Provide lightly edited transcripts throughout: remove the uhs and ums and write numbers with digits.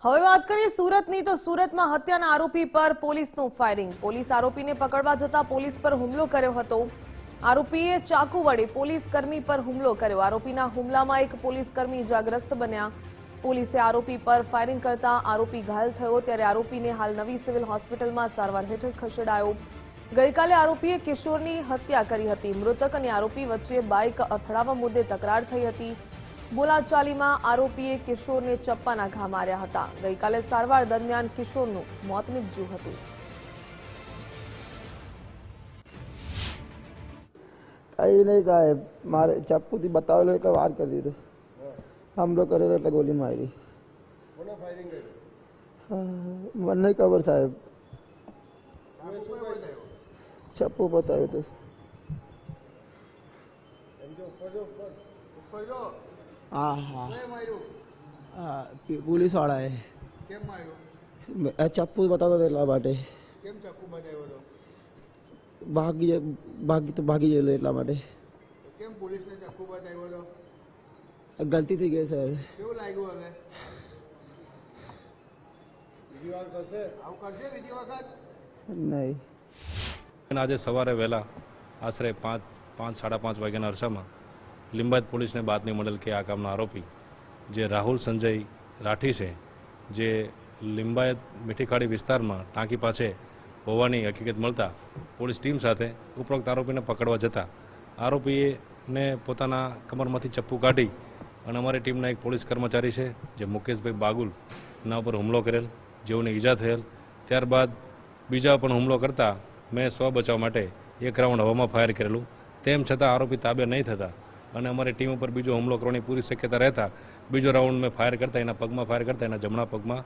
હવે વાત કરીએ સુરતની તો સુરતમાં હત્યાના આરોપી પર પોલીસનું ફાયરિંગ। પોલીસ આરોપીને પકડવા જતા પોલીસ પર હુમલો કર્યો હતો। આરોપીએ ચાકુ વડે પોલીસ કર્મી પર હુમલો કર્યો। આરોપીના હુમલામાં એક પોલીસ કર્મી ઇજાગ્રસ્ત બન્યા। પોલીસે આરોપી પર ફાયરિંગ કરતા આરોપી ઘાયલ થયો, ત્યારે આરોપીને હાલ નવી સિવિલ હોસ્પિટલમાં સારવાર હેઠળ ખસેડાયો। ગઈકાલે આરોપીએ કિશોરની હત્યા કરી હતી। મૃતક અને આરોપી વચ્ચે બાઇક અથડાવા મુદ્દે તકરાર થઈ હતી। બોલાચાલીમાં આરોપીએ કિશોરને ચપ્પાના ઘા માર્યા હતા। ગઈકાલે સારવાર દરમિયાન કિશોરનું મોત નીપજ્યું હતું। कहीं नहीं साहेब, मारे चप्पू थी बताओ એટલે વાર કરી દીધો। हमलो करेलो એટલે ગોલી મારી। કોને ફાયરિંગ કર્યું? મને નહીં ખબર સાહેબ, ચપ્પુ બતાવ્યું હતું। એમ જો ઉપર જો હા હા કેમ માર્યું? હા, પોલીસ વાળા એ કેમ માર્યું? ચપ્પુ બતાવતો હતો એટલા માટે। કેમ ચાકુ બજાવ્યો હતો? ભાગી ગયેલો એટલા માટે। કેમ પોલીસને ચાકુ બજાવ્યો હતો? ગલતી થઈ ગઈ સાહેબ। કેવું લાગ્યું હવે? બીજી વાર કરશે? આવું કરશે બીજી વખત? નહીં। આજે સવારે વહેલા આશરે 5:30 વાગ્યાના અરસામાં લિંબાયત પોલીસને બાતમી મળેલ કે આ કામનો આરોપી જે રાહુલ સંજય રાઠી છે, જે લિંબાયત મીઠીખાડી વિસ્તારમાં ટાંકી પાસે હોવાની હકીકત મળતા પોલીસ ટીમ સાથે ઉપરોક્ત આરોપીને પકડવા જતા આરોપીને પોતાના કમરમાંથી ચપ્પુ કાઢી અને અમારી ટીમના એક પોલીસ કર્મચારી છે જે મુકેશભાઈ બાગુલ ના ઉપર હુમલો કરેલ, જેઓને ઈજા થયેલ। ત્યારબાદ બીજા પણ હુમલો કરતા મેં સ્વ બચાવ માટે એક રાઉન્ડ હવામાં ફાયર કરેલું। તેમ છતાં આરોપી તાબે નહીં થતા અને અમારી ટીમ ઉપર બીજો હુમલો કરવાની પૂરી શક્યતા રહેતા બીજો રાઉન્ડ મેં ફાયર કરતા એના પગમાં ફાયર કરતા એના જમણા પગમાં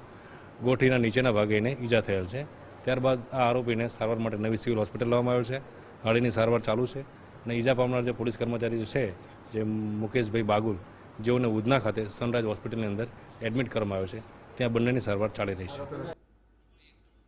ગોઠીના નીચેના ભાગે એને ઈજા થયેલ છે। ત્યારબાદ આ આરોપીને સારવાર માટે નવી સિવિલ હોસ્પિટલ લાવવામાં આવ્યો છે। હાડીની સારવાર ચાલુ છે અને ઈજા પામનાર જે પોલીસ કર્મચારી છે, જે મુકેશભાઈ બાગુલ, જેઓને ઉધના ખાતે સનરાઈઝ હોસ્પિટલની અંદર એડમિટ કરવામાં આવ્યો છે, ત્યાં બંનેની સારવાર ચાલી રહી છે।